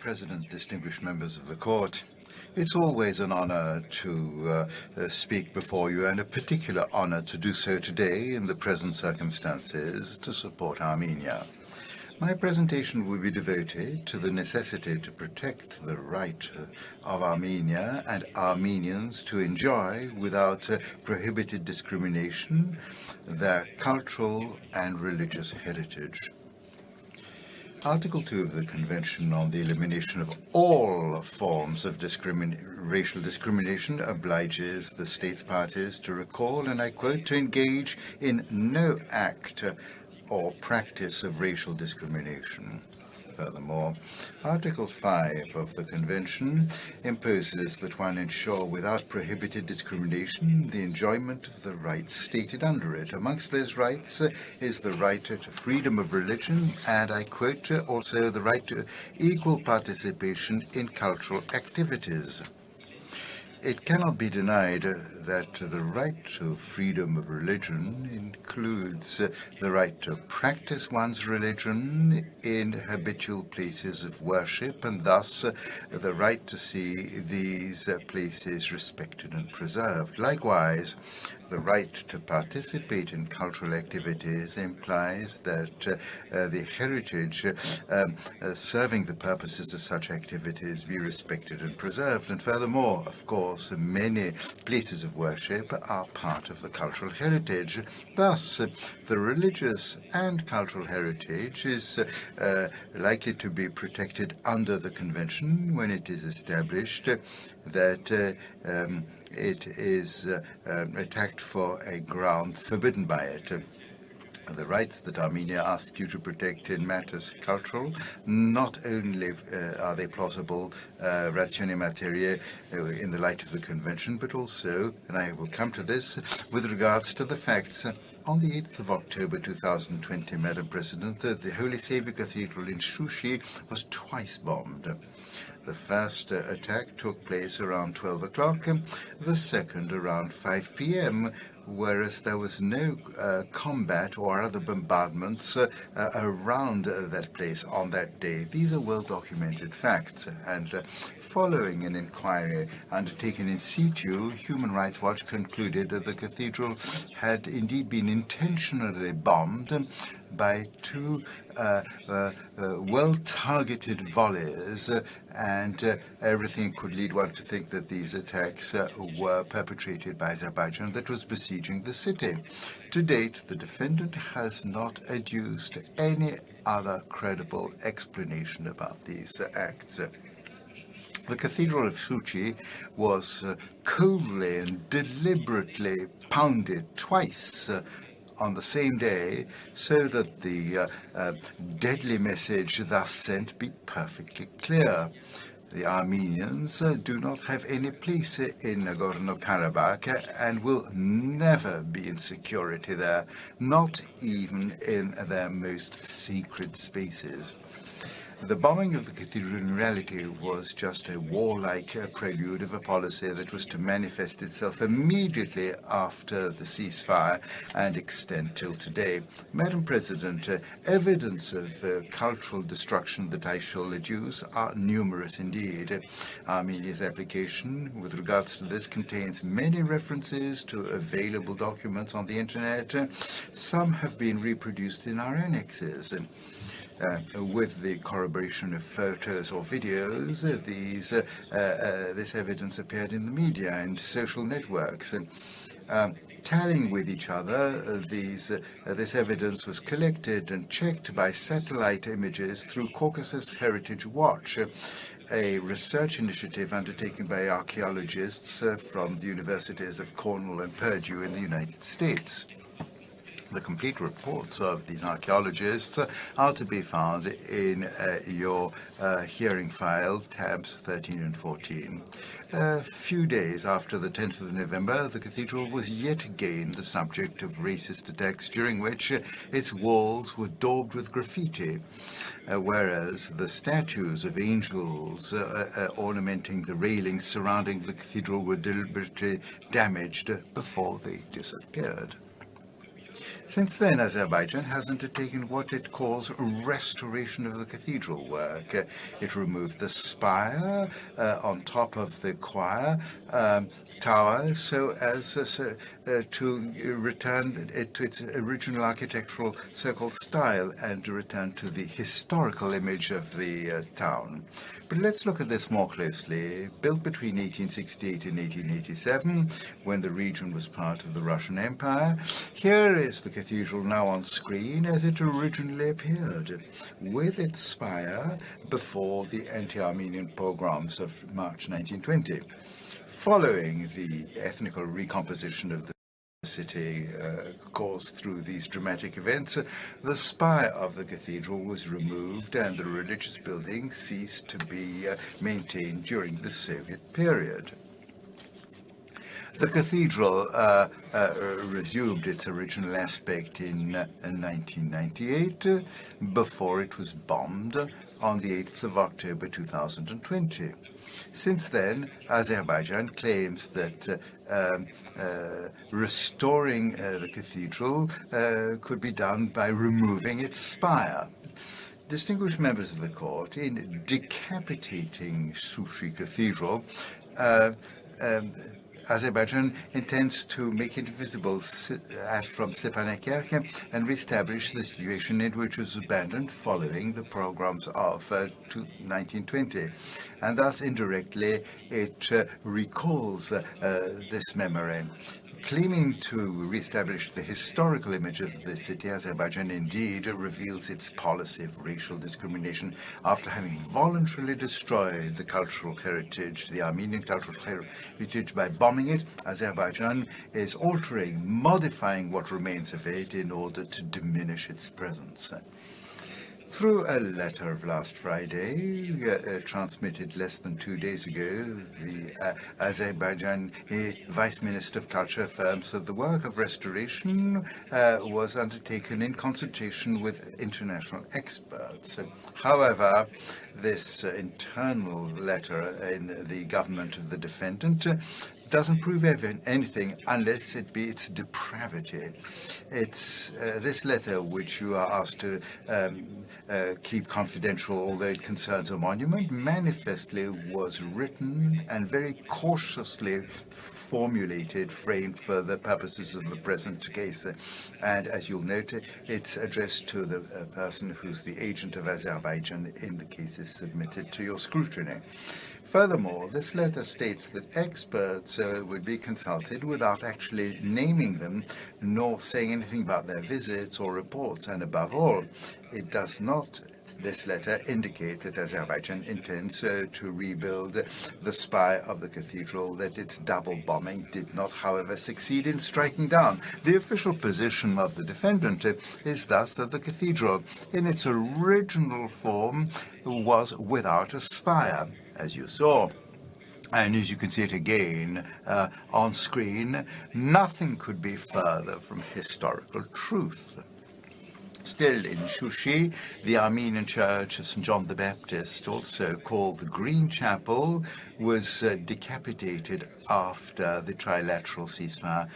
President, distinguished members of the Court, it's always an honor to speak before you, and a particular honor to do so today in the present circumstances to support Armenia. My presentation will be devoted to the necessity to protect the right of Armenia and Armenians to enjoy, without prohibited discrimination, their cultural and religious heritage. Article 2 of the Convention on the Elimination of All Forms of Racial Discrimination obliges the states parties to recall, and I quote, to engage in no act or practice of racial discrimination. Furthermore, Article 5 of the Convention imposes that one ensure without prohibited discrimination the enjoyment of the rights stated under it. Amongst those rights is the right to freedom of religion and, I quote, also the right to equal participation in cultural activities. It cannot be denied that the right to freedom of religion includes the right to practice one's religion in habitual places of worship, and thus the right to see these places respected and preserved. Likewise, the right to participate in cultural activities implies that the heritage serving the purposes of such activities be respected and preserved. And furthermore, of course, many places of worship are part of the cultural heritage. Thus, the religious and cultural heritage is likely to be protected under the Convention when it is established that it is attacked for a ground forbidden by it. The rights that Armenia asks you to protect in matters cultural, not only are they plausible ratione materiae in the light of the Convention, but also, and I will come to this, with regards to the facts. On the 8th of October 2020, Madam President, the Holy Saviour Cathedral in Shushi was twice bombed. The first attack took place around 12 o'clock, the second around 5 p.m., whereas there was no combat or other bombardments around that place on that day. These are well-documented facts, and following an inquiry undertaken in situ, Human Rights Watch concluded that the cathedral had indeed been intentionally bombed by two well-targeted volleys, and everything could lead one to think that these attacks were perpetrated by Azerbaijan that was besieging the city. To date, the defendant has not adduced any other credible explanation about these acts. The Cathedral of Shuchi was coldly and deliberately pounded twice on the same day, so that the deadly message thus sent be perfectly clear. The Armenians do not have any place in Nagorno-Karabakh and will never be in security there, not even in their most sacred spaces. The bombing of the cathedral in reality was just a warlike prelude of a policy that was to manifest itself immediately after the ceasefire and extend till today. Madam President, evidence of cultural destruction that I shall adduce are numerous indeed. Armenia's application with regards to this contains many references to available documents on the internet. Some have been reproduced in our annexes. With the corroboration of photos or videos, this evidence appeared in the media and social networks. Tallying with each other, this evidence was collected and checked by satellite images through Caucasus Heritage Watch, a research initiative undertaken by archaeologists from the universities of Cornell and Purdue in the United States. The complete reports of these archaeologists are to be found in your hearing file, tabs 13 and 14. A few days after the 10th of November, the cathedral was yet again the subject of racist attacks, during which its walls were daubed with graffiti, whereas the statues of angels ornamenting the railings surrounding the cathedral were deliberately damaged before they disappeared. Since then, Azerbaijan has undertaken what it calls restoration of the cathedral work. It removed the spire on top of the choir tower so as to return it to its original architectural circle style and to return to the historical image of the town. But let's look at this more closely. Built between 1868 and 1887, when the region was part of the Russian Empire, here is the cathedral now on screen as it originally appeared, with its spire before the anti-Armenian pogroms of March 1920. Following the ethnical recomposition of the city caused through these dramatic events, the spire of the cathedral was removed and the religious building ceased to be maintained during the Soviet period. The cathedral resumed its original aspect in 1998 before it was bombed on the 8th of October 2020. Since then, Azerbaijan claims that restoring the cathedral could be done by removing its spire. Distinguished members of the court, in decapitating Sushi Cathedral, Azerbaijan intends to make it visible as from Stepanakert and reestablish the situation in which it was abandoned following the pogroms of 1920. And thus, indirectly, it recalls this memory. Claiming to reestablish the historical image of the city, Azerbaijan indeed reveals its policy of racial discrimination after having voluntarily destroyed the cultural heritage, the Armenian cultural heritage, by bombing it. Azerbaijan is altering, modifying what remains of it in order to diminish its presence. Through a letter of last Friday, transmitted less than 2 days ago, the Azerbaijan Vice Minister of Culture affirms that the work of restoration was undertaken in consultation with international experts. However, this internal letter in the government of the defendant doesn't prove anything unless it be its depravity. It's this letter, which you are asked to keep confidential, although it concerns a monument, manifestly was written and very cautiously formulated, framed for the purposes of the present case. And as you'll note, it's addressed to the person who's the agent of Azerbaijan in the cases submitted to your scrutiny. Furthermore, this letter states that experts would be consulted without actually naming them, nor saying anything about their visits or reports. And above all, it does not, this letter, indicate that Azerbaijan intends to rebuild the spire of the cathedral that its double bombing did not, however, succeed in striking down. The official position of the defendant is thus that the cathedral, in its original form, was without a spire, as you saw. And as you can see it again on screen, nothing could be further from historical truth. Still in Shushi, the Armenian Church of St. John the Baptist, also called the Green Chapel, was decapitated after the trilateral ceasefire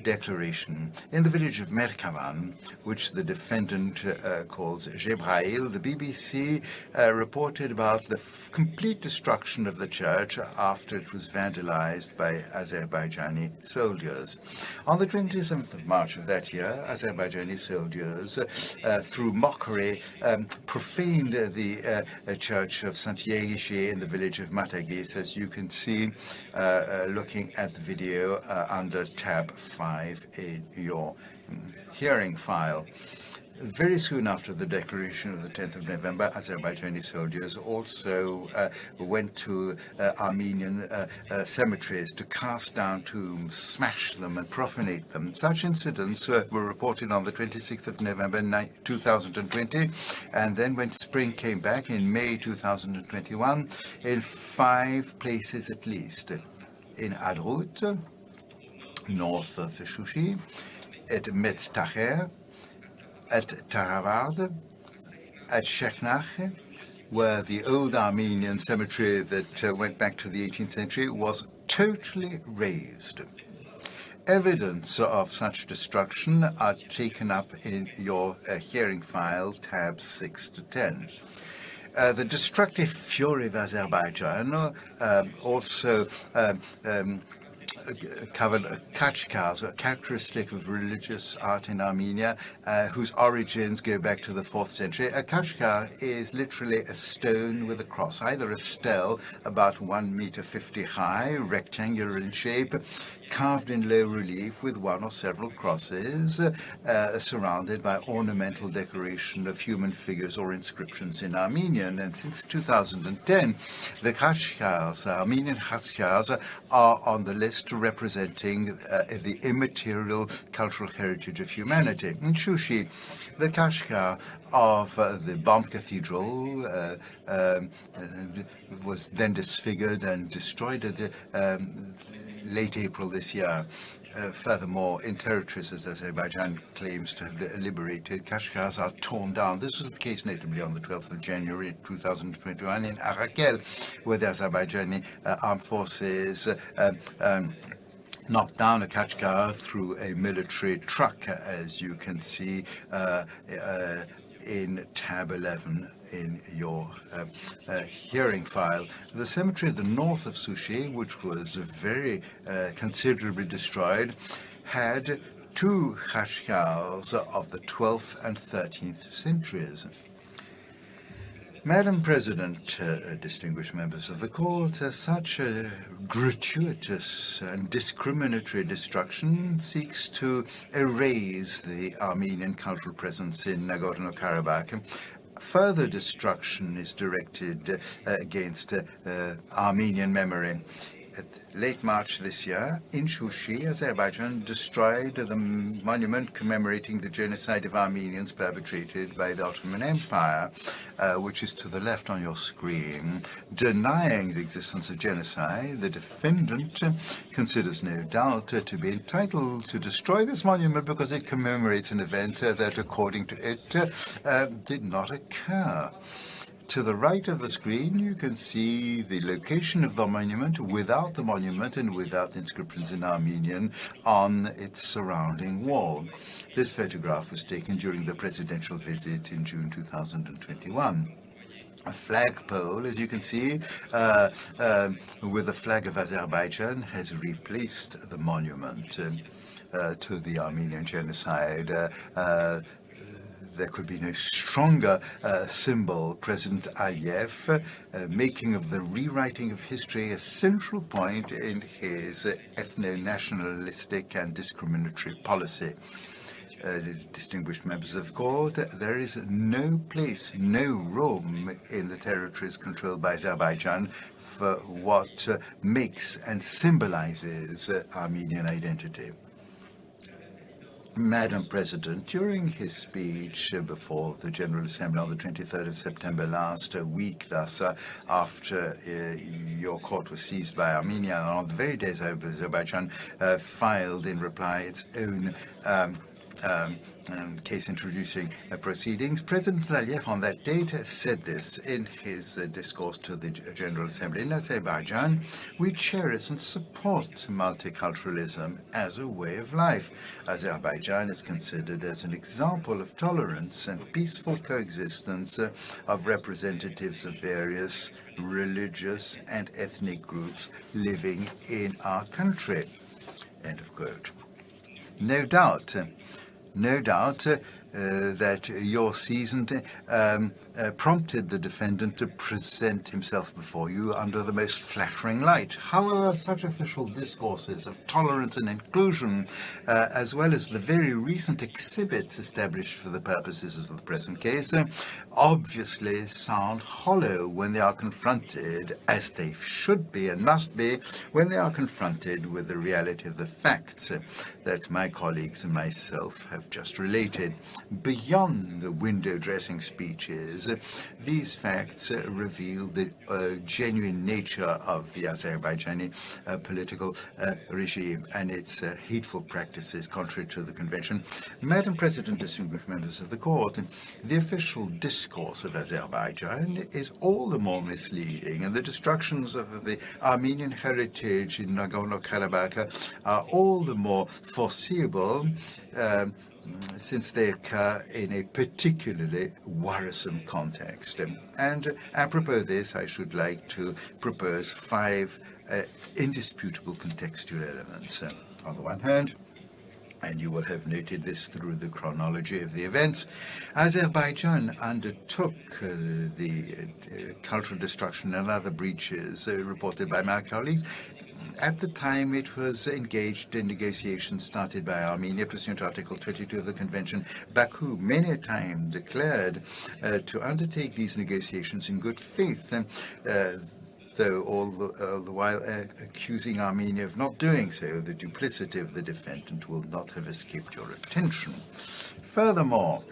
declaration. In the village of Merkavan, which the defendant calls Jebrail, the BBC reported about the complete destruction of the church after it was vandalized by Azerbaijani soldiers. On the 27th of March of that year, Azerbaijani soldiers, through mockery, profaned the church of St. Yegishi in the village of Matagis, as you can see looking at the video under tab 5 in your hearing file. Very soon after the declaration of the 10th of November, Azerbaijani soldiers also went to Armenian cemeteries to cast down tombs, smash them and profanate them. Such incidents were reported on the 26th of November 2020, and then when spring came back in May 2021, in 5 places at least. In Adrut, north of Shushi, at Metztacher, at Taravard, at Shekhnach, where the old Armenian cemetery that went back to the 18th century was totally razed. evidence of such destruction are taken up in your hearing file, tabs 6 to 10. The destructive fury of Azerbaijan also covered kachkars, a characteristic of religious art in Armenia, whose origins go back to the 4th century. A kachkar is literally a stone with a cross, either a stele about 1.50 meters high, rectangular in shape, carved in low relief with one or several crosses, surrounded by ornamental decoration of human figures or inscriptions in Armenian. And since 2010, the kachkars, Armenian kachkars, are on the list representing the immaterial cultural heritage of humanity. In Shushi, the kachkar of the bomb cathedral was then disfigured and destroyed at the late April this year. Furthermore, in territories that Azerbaijan claims to have liberated, kachkars are torn down. This was the case notably on the 12th of January 2021 in Arakel, where the Azerbaijani armed forces knocked down a kachkar through a military truck, as you can see in tab 11 in your hearing file. The cemetery at the north of Sushi, which was very considerably destroyed, had two kachkars of the 12th and 13th centuries. Madam President, distinguished members of the court, such a gratuitous and discriminatory destruction seeks to erase the Armenian cultural presence in Nagorno-Karabakh. Further destruction is directed against Armenian memory. At late March this year, in Shushi, Azerbaijan destroyed the monument commemorating the genocide of Armenians perpetrated by the Ottoman Empire, which is to the left on your screen. Denying the existence of genocide, the defendant considers no doubt to be entitled to destroy this monument because it commemorates an event that, according to it, did not occur. To the right of the screen, you can see the location of the monument without the monument and without inscriptions in Armenian on its surrounding wall. This photograph was taken during the presidential visit in June 2021. A flagpole, as you can see, with the flag of Azerbaijan has replaced the monument to the Armenian genocide. There could be no stronger symbol. President Aliyev making of the rewriting of history a central point in his ethno-nationalistic and discriminatory policy. Distinguished members of the court, there is no place, no room in the territories controlled by Azerbaijan for what makes and symbolizes Armenian identity. Madam President, during his speech before the General Assembly on the 23rd of September last week, thus after your court was seized by Armenia, and on the very day Azerbaijan filed in reply its own case introducing proceedings, President Aliyev on that date said this in his discourse to the General Assembly. In Azerbaijan, we cherish and support multiculturalism as a way of life. Azerbaijan is considered as an example of tolerance and peaceful coexistence of representatives of various religious and ethnic groups living in our country. End of quote. No doubt that your season prompted the defendant to present himself before you under the most flattering light. However, such official discourses of tolerance and inclusion, as well as the very recent exhibits established for the purposes of the present case, obviously sound hollow when they are confronted, as they should be and must be, when they are confronted with the reality of the facts that my colleagues and myself have just related. beyond the window-dressing speeches, these facts reveal the genuine nature of the Azerbaijani political regime and its hateful practices contrary to the convention. Madam President, distinguished members of the court, the official discourse of Azerbaijan is all the more misleading, and the destructions of the Armenian heritage in Nagorno-Karabakh are all the more foreseeable since they occur in a particularly worrisome context. And apropos of this, I should like to propose 5 indisputable contextual elements. On the one hand, and you will have noted this through the chronology of the events, Azerbaijan undertook the cultural destruction and other breaches reported by my colleagues. At the time, it was engaged in negotiations started by Armenia, pursuant to Article 22 of the Convention. Baku many a time declared to undertake these negotiations in good faith, though all the while accusing Armenia of not doing so. The duplicity of the defendant will not have escaped your attention. Furthermore,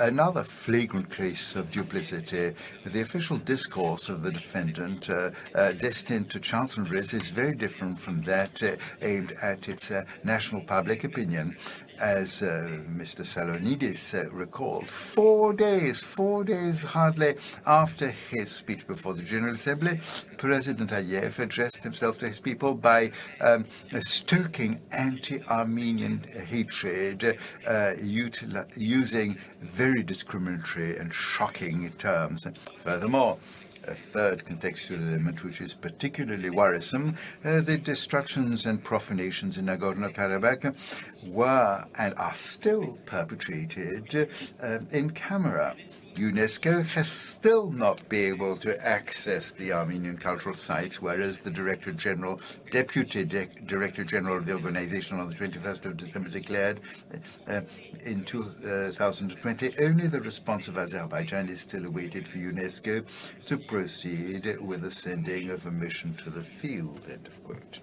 another flagrant case of duplicity, the official discourse of the defendant destined to chancelleries is very different from that aimed at its national public opinion. As Mr. Salonidis recalled, 4 days hardly after his speech before the General Assembly, President Aliyev addressed himself to his people by stoking anti-Armenian hatred, using very discriminatory and shocking terms. Furthermore, a third contextual element which is particularly worrisome, the destructions and profanations in Nagorno-Karabakh were and are still perpetrated in camera. UNESCO has still not been able to access the Armenian cultural sites, whereas the Deputy Director General of the organization on the 21st of December declared in 2020 only the response of Azerbaijan is still awaited for UNESCO to proceed with the sending of a mission to the field, end of quote.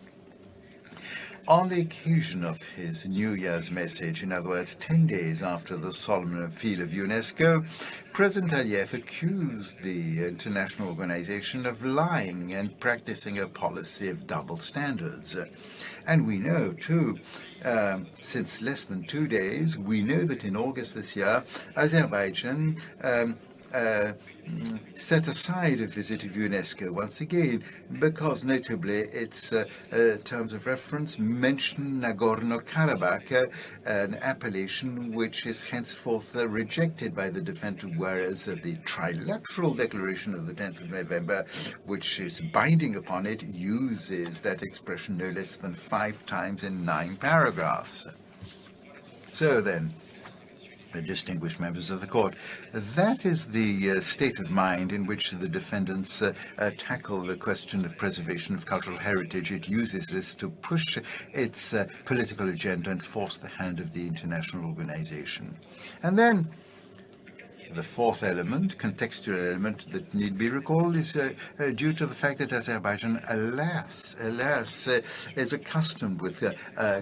On the occasion of his New Year's message, in other words, 10 days after the solemn appeal of UNESCO, President Aliyev accused the international organization of lying and practicing a policy of double standards. And we know, too, since less than 2 days, we know that in August this year, Azerbaijan set aside a visit of UNESCO once again, because notably its terms of reference mention Nagorno-Karabakh, an appellation which is henceforth rejected by the defendant, whereas the trilateral declaration of the 10th of November, which is binding upon it, uses that expression no less than 5 times in 9 paragraphs. So then, distinguished members of the court, that is the state of mind in which the defendants tackle the question of preservation of cultural heritage. It uses this to push its political agenda and force the hand of the international organization. And then the fourth element, contextual element that need be recalled, is due to the fact that Azerbaijan, alas, is accustomed with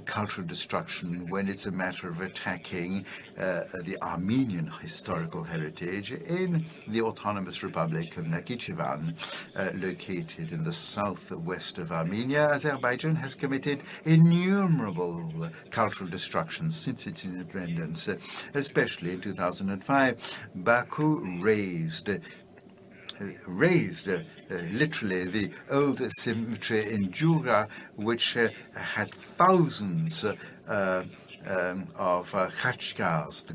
cultural destruction when it's a matter of attacking the Armenian historical heritage in the Autonomous Republic of Nakhichevan, located in the southwest of Armenia. Azerbaijan has committed innumerable cultural destructions since its independence, especially in 2005. Baku raised literally the old cemetery in Jura, which had thousands of khachkars,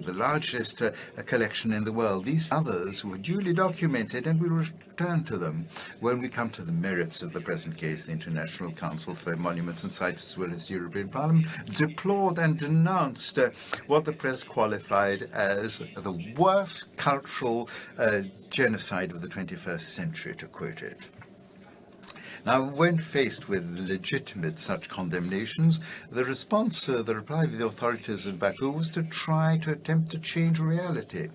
the largest collection in the world. These others were duly documented, and we will return to them when we come to the merits of the present case. The International Council for Monuments and Sites, as well as the European Parliament, deplored and denounced what the press qualified as the worst cultural genocide of the 21st century, to quote it. Now, when faced with legitimate such condemnations, the reply of the authorities in Baku was to attempt to change reality.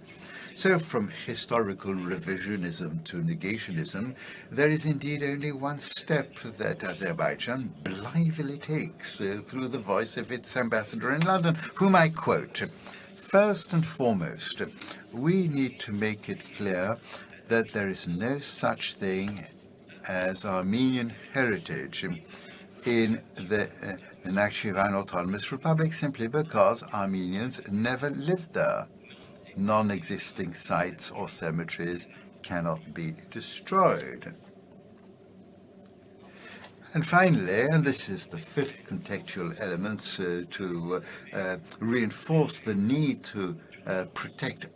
So from historical revisionism to negationism, there is indeed only one step that Azerbaijan blithely takes through the voice of its ambassador in London, whom I quote. First and foremost, we need to make it clear that there is no such thing as Armenian heritage in the Nakhchivan Autonomous Republic simply because Armenians never lived there. Non-existing sites or cemeteries cannot be destroyed. And finally, and this is the fifth contextual element to reinforce the need to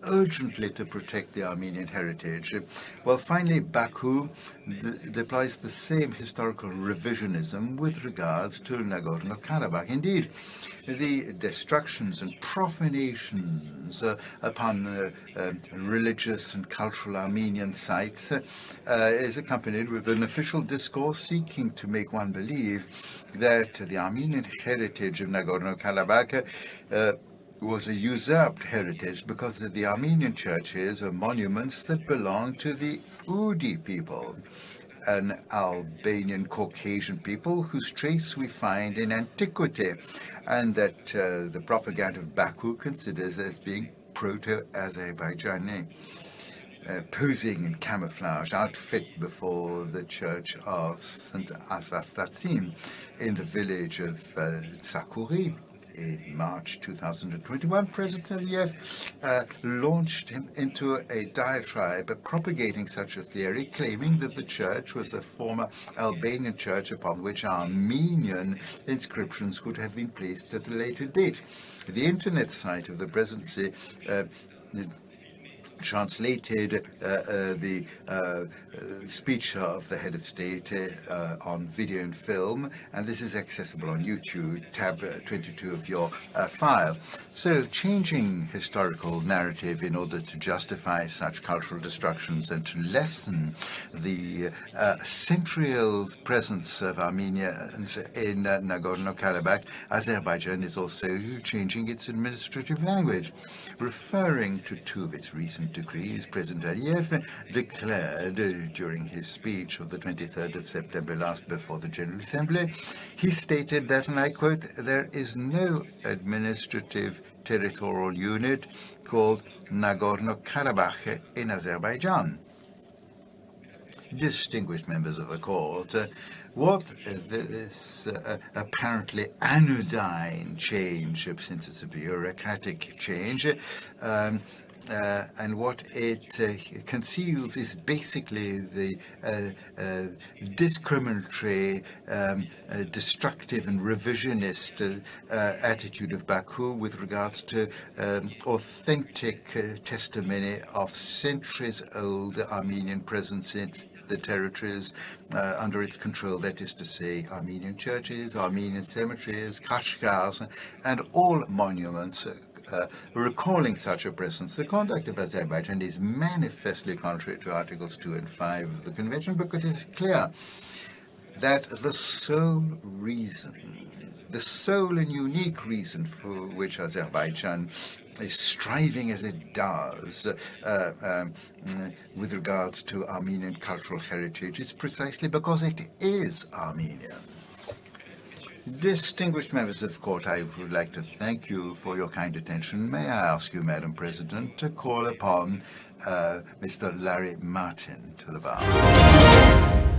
urgently to protect the Armenian heritage. Well, finally, Baku deploys the same historical revisionism with regards to Nagorno-Karabakh. Indeed, the destructions and profanations upon religious and cultural Armenian sites is accompanied with an official discourse seeking to make one believe that the Armenian heritage of Nagorno-Karabakh was a usurped heritage because the Armenian churches are monuments that belong to the Udi people, an Albanian Caucasian people whose trace we find in antiquity, and that the propaganda of Baku considers as being Proto-Azerbaijani. Posing in camouflage outfit before the church of St. Asvastatsin in the village of Tsakuri. In March 2021, President Aliyev launched him into a diatribe propagating such a theory, claiming that the church was a former Albanian church upon which Armenian inscriptions could have been placed at a later date. The internet site of the presidency translated the speech of the head of state on video and film, and this is accessible on YouTube, tab 22 of your file. So changing historical narrative in order to justify such cultural destructions and to lessen the century-old presence of Armenians in Nagorno-Karabakh, Azerbaijan is also changing its administrative language. Referring to two of its recent decrees, President Aliyev declared during his speech of the 23rd of September last before the General Assembly, he stated that, and I quote, "There is no administrative territorial unit called Nagorno-Karabakh in Azerbaijan." Distinguished members of the court, what this apparently anodyne change, since it's a bureaucratic change, and what it conceals is basically the discriminatory, destructive and revisionist attitude of Baku with regards to authentic testimony of centuries-old Armenian presence in the territories under its control, that is to say, Armenian churches, Armenian cemeteries, kashgars, and all monuments recalling such a presence. The conduct of Azerbaijan is manifestly contrary to Articles 2 and 5 of the Convention, because it is clear that the sole and unique reason for which Azerbaijan is striving as it does with regards to Armenian cultural heritage is precisely because it is Armenian. Distinguished members of the court, I would like to thank you for your kind attention. May I ask you, Madam President, to call upon Mr. Larry Martin to the bar.